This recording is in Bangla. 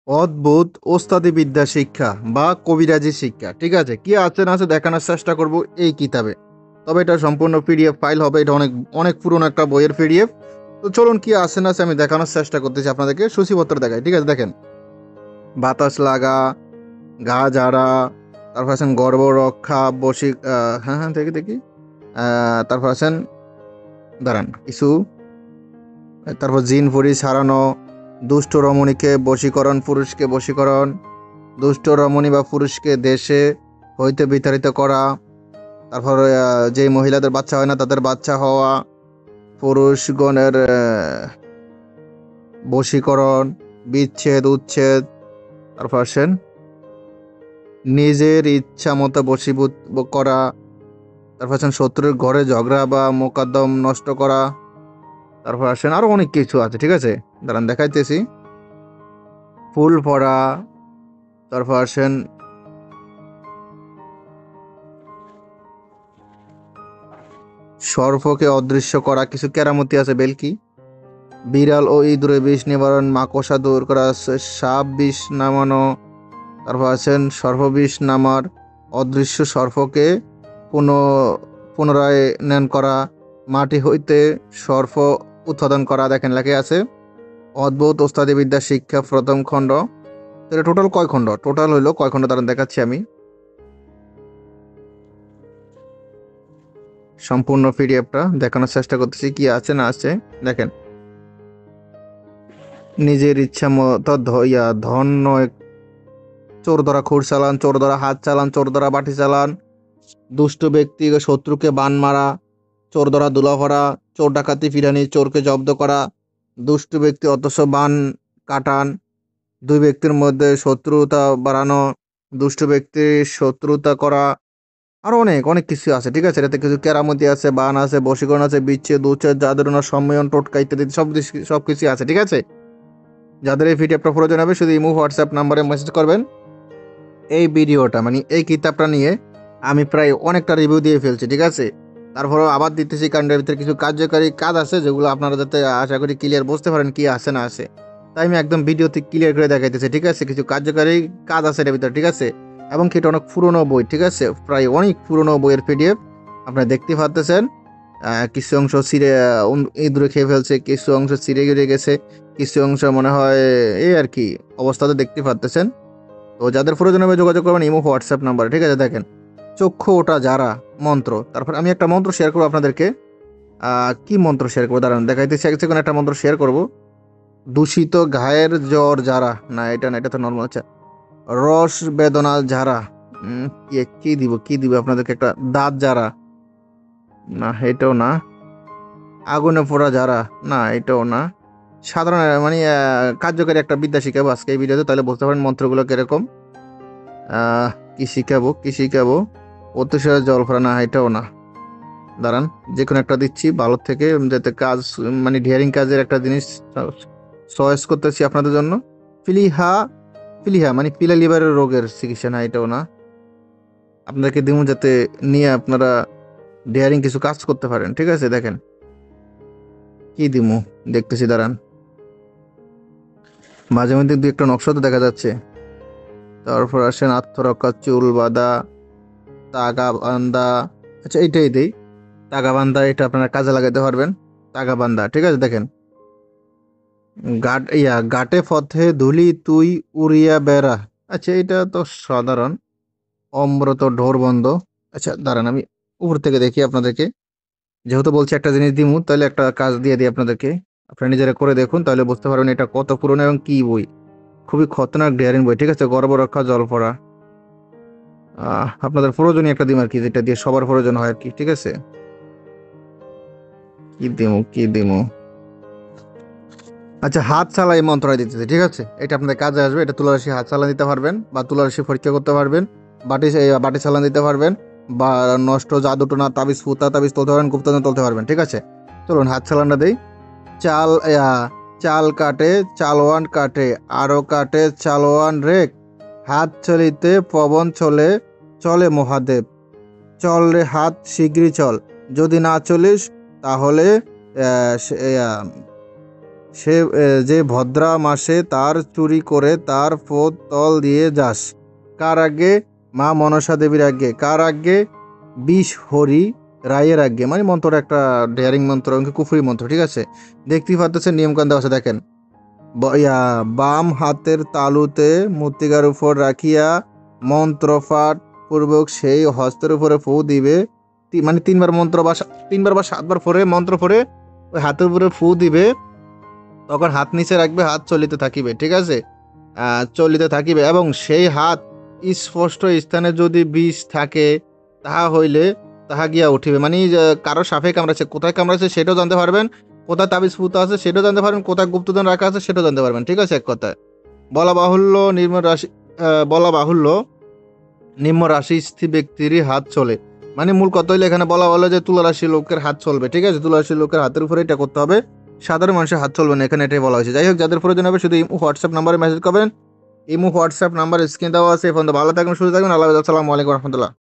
অদ্ভুত ওস্তাদি বিদ্যা শিক্ষা বা কবিরাজি শিক্ষা। ঠিক আছে, কি আছে না আছে দেখানোর চেষ্টা করব এই কিতাবে। তবে এটা সম্পূর্ণ পিডিএফ ফাইল হবে, এটা অনেক অনেক পুরনো একটা বইয়ের পিডিএফ। তো চলুন কি আছে না আছে আমি দেখানোর চেষ্টা করতেছি আপনাদেরকে, সূচিপত্র দেখাই। ঠিক আছে, দেখেন, বাতাস লাগা, ঘা ঝাড়া, তারপর আছেন গর্ভ রক্ষা, বসি, হ্যাঁ হ্যাঁ দেখি দেখি, তারপর আছেন, দাঁড়ান কিছু, তারপর জিন ফুরি ছাড়ানো, দুষ্ট রমণীকে বশীকরণ, পুরুষকে বশীকরণ, দুষ্ট রমণী বা পুরুষকে দেশে হইতে বিতাড়িত করা, তারপর যে মহিলাদের বাচ্চা হয় না তাদের বাচ্চা হওয়া, পুরুষগণের বশীকরণ, বিচ্ছেদ উচ্ছেদ, তারপর আসেন নিজের ইচ্ছা মতো বশীভূত করা, তারপর আসেন শত্রুর ঘরে ঝগড়া বা মোকদ্দম নষ্ট করা, তারপর আসেন আরো অনেক কিছু আছে। ঠিক আছে, দাঁড়ান দেখাইতেছি। ফুল পড়া, তারপর আসেন সর্পকে অদৃশ্য করা, কিছু কেরামতি আছে বেলকি, বিড়াল ও ইঁদুরে বিষ নিবারণ, মাকড়সা দূর করা, সাপ বিষ নামানো, তারপর আছেন সর্পবিষ নামার, অদৃশ্য সর্পকে পুনরায় নেন করা, মাটি হইতে সর্প উৎপাদন করা। দেখেন লেখে আছে অদ্ভুত ওস্তাদি বিদ্যা শিক্ষা প্রথম খণ্ড। এটা টোটাল কয় খণ্ড? টোটাল হইলো কয় খণ্ড তারা দেখাচ্ছি আমি। সম্পূর্ণ পিডিএফটা দেখানোর চেষ্টা করতেছি কি আছে না আছে। দেখেন, নিজের ইচ্ছা মতো ধন নয়, চোর ধরা খুর চালান, চোর ধরা হাত চালান, চোর ধরা বাটি চালান, দুষ্ট ব্যক্তি শত্রুকে বান মারা, চোর ধরা দুলা ভরা, চোর ডাকাতি ফিরানি, চোরকে জব্দ করা, দুষ্ট ব্যক্তি অথচ বান কাটান, দুই ব্যক্তির মধ্যে শত্রুতা বাড়ানো, দুষ্ট ব্যক্তির শত্রুতা করা, আরো অনেক অনেক কিছু আছে। ঠিক আছে, এটাতে কিছু কেরামতি আছে, বান আছে, বশীকরণ আছে, বিচ্ছেদ উচ্ছেদ, জাদুরনা, সম্মেলন, টোটকা ইত্যাদি সব কিছু আছে। ঠিক আছে, যাদের এই পিডিএফটা প্রয়োজন হবে শুধু ইমো হোয়াটসঅ্যাপ নাম্বারে মেসেজ করবেন। এই ভিডিওটা মানে এই কিতাবটা নিয়ে আমি প্রায় অনেকটা রিভিউ দিয়ে ফেলছি। ঠিক আছে, তারপরেও আবার দিতেছি, কারণ এর ভিতরে কিছু কার্যকারী কাজ আছে যেগুলো আপনারা যাতে আশা করি ক্লিয়ার বুঝতে পারেন কি আছে না আছে। তাই আমি একদম ভিডিওতে ক্লিয়ার করে দেখাইতেছি। ঠিক আছে, কিছু কার্যকারী কাজ আছে এর ভিতরে। ঠিক আছে, এবং কি এটা অনেক পুরনো বই। ঠিক আছে, প্রায় অনেক পুরনো বইয়ের পিডিএফ আপনারা দেখতে পাচ্ছেন। কিছু অংশ ছিঁড়ে ইঁদুরে খেয়ে ফেলছে, কিছু অংশ ছিঁড়ে গিয়ে গেছে, কিছু অংশ মনে হয় এই আর কি অবস্থাতে দেখতে পাচ্ছেন। তো যাদের প্রয়োজন হবে যোগাযোগ করবেন ইমো হোয়াটসঅ্যাপ নাম্বারে। ঠিক আছে, দেখেন, চক্ষু ওটা যারা মন্ত্র, তারপর আমি একটা মন্ত্র শেয়ার করবো আপনাদেরকে। কি মন্ত্র শেয়ার করবো দাঁড়ান দেখাইতেছি, এক সেকেন্ড একটা মন্ত্র শেয়ার করবো। দূষিত ঘায়ের জ্বর যারা, না এটা না, এটা তো নর্মাল। আচ্ছা, রস বেদনা যারা, কি দিব আপনাদেরকে, একটা দাঁত যারা, না এটাও না, আগুনে পোড়া যারা, না এটাও না। সাধারণ মানে কার্যকারী একটা বিদ্যা শিখাবো আজকে এই ভিডিওতে, তাহলে বুঝতে পারেন মন্ত্রগুলো কিরকম। কি শিখাবো অতিশয় জল ভরা, না এটাও না। দাঁড়ান যে কোনো একটা দিচ্ছি ভালো থেকে, যাতে কাজ মানে ডিয়ারিং কাজের একটা জিনিস চয়েস করতেছি আপনাদের জন্য। ফিলিহা, ফিলিহা মানে পিলা লিভারের রোগের চিকিৎসা, না এটাও না। আপনাদেরকে দিব যাতে নিয়ে আপনারা ডিয়ারিং কিছু কাজ করতে পারেন। ঠিক আছে, দেখেন কি দিমু দেখতেছি, দাঁড়ান। মাঝে মধ্যে দু একটা নকশা তো দেখা যাচ্ছে। তারপর আসেন আত্মরক্ষা, চুল বাঁধা, তাগা বান্ধা। আচ্ছা এইটাই দেই, তাগা বান্ধা, এটা আপনারা কাজে লাগাতে পারবেন। তাগা বান্ধা, ঠিক আছে, দেখেন, গাটে পথে ধুলি তুই উড়িয়া বেড়া। আচ্ছা এটা তো সাধারণ। অমৃত ঢোর বন্ধ। আচ্ছা দাঁড়ান আমি উপর থেকে দেখি আপনাদেরকে, যেহেতু বলছি একটা জিনিস দিমু তাহলে একটা কাজ দিয়ে দিই আপনাদেরকে। আপনারা নিজেরা করে দেখুন, তাহলে বুঝতে পারবেন এটা কত পুরনো এবং কি বই। খুবই খতরনাক ডেয়ারিং বই। ঠিক আছে, গর্ভ রক্ষা, জল পড়া। আপনাদের প্রয়োজনীয় একটা দিম আর কি, যেটা দিয়ে সবার প্রয়োজন হয় আর কি। ঠিক আছে, কি দিমু। আচ্ছা, হাত চালাই মন্ত্রণালয় দিতেছে। ঠিক আছে, এটা আপনাদের কাজে আসবে। এটা তুলারাশি হাত চালান দিতে পারবেন, বা তুলারাশি পরীক্ষা করতে পারবেন, বাটি চালান দিতে পারবেন, বা নষ্ট জাদু টোনা তাবিজ ফুতা তাবিজ তুলতে পারবেন, গুপ্তধন তুলতে পারবেন। ঠিক আছে, চলুন হাত চালানটা দেই। চাল চাল কাটে চালওয়ান কাটে, আরো কাটে চালওয়ান রেক, হাত চলিতে পবন চলে, চলে মহাদেব, চল রে হাত শিগগিরই চল, যদি না চলিস তাহলে সে যে ভদ্রা মাসে তার চুরি করে তার পোত তল দিয়ে যাস। কার আগে? মা মনসা দেবীর আগে। কার আগে? বিষ হরি রায়ের আগে। মানে মন্ত্রটা একটা ডেয়ারিং মন্ত্র, কুফরি মন্ত্র, ঠিক আছে? দেখতেই পাচ্ছেন নিয়মকানুন দেওয়া আছে, দেখেন। বাম হাতের তালুতে মূর্তিকার উপর রাখিয়া মন্ত্রপাঠ পূর্বক সেই হস্তের উপরে ফু দিবে। মানে তিনবার মন্ত্র বা 3বার বা 7বার পরে মন্ত্র পরে ওই হাতের উপরে ফু দিবে। তখন হাত নিচে রাখবে, হাত চলিতে থাকিবে, ঠিক আছে? চলিতে থাকিবে এবং সেই হাত স্পষ্ট স্থানে যদি বিষ থাকে তাহা হইলে তাহা গিয়া উঠিবে। মানে কারো সাপে কামড়াচ্ছে, কোথায় কামড়াচ্ছে সেটাও জানতে পারবেন, কোথায় তাবিজ ফুটো আছে সেটাও জানতে পারবেন, কোথায় গুপ্তধন রাখা আছে সেটাও জানতে পারবেন, ঠিক আছে? এক কথায় বলা বাহুল্য নিম্ন রাশি বলা বাহুল্য নিম্ন রাশিস্থ ব্যক্তিরই হাত চলে। মানে মূল কথা হইলে এখানে বলা হলো যে তুলা রাশি লোকের হাত চলবে, ঠিক আছে? তুলা রাশি লোকের হাতের উপরে এটা করতে হবে, সাধারণ মানুষের হাত চলবে না, এখানে এটাই বলা হয়েছে। যাই হোক, যাদের প্রয়োজন হবে শুধু ইমো হোয়াটসঅ্যাপ নাম্বারে মেসেজ করবেন। ইমো হোয়াটসঅ্যাপ নাম্বার স্ক্রিন দেওয়া আছে। এখন ভালো থাকবেন, সুস্থ থাকবেন। আল্লাহ হাফেজ। আসসালামু আলাইকুম রহমতুল্লাহ।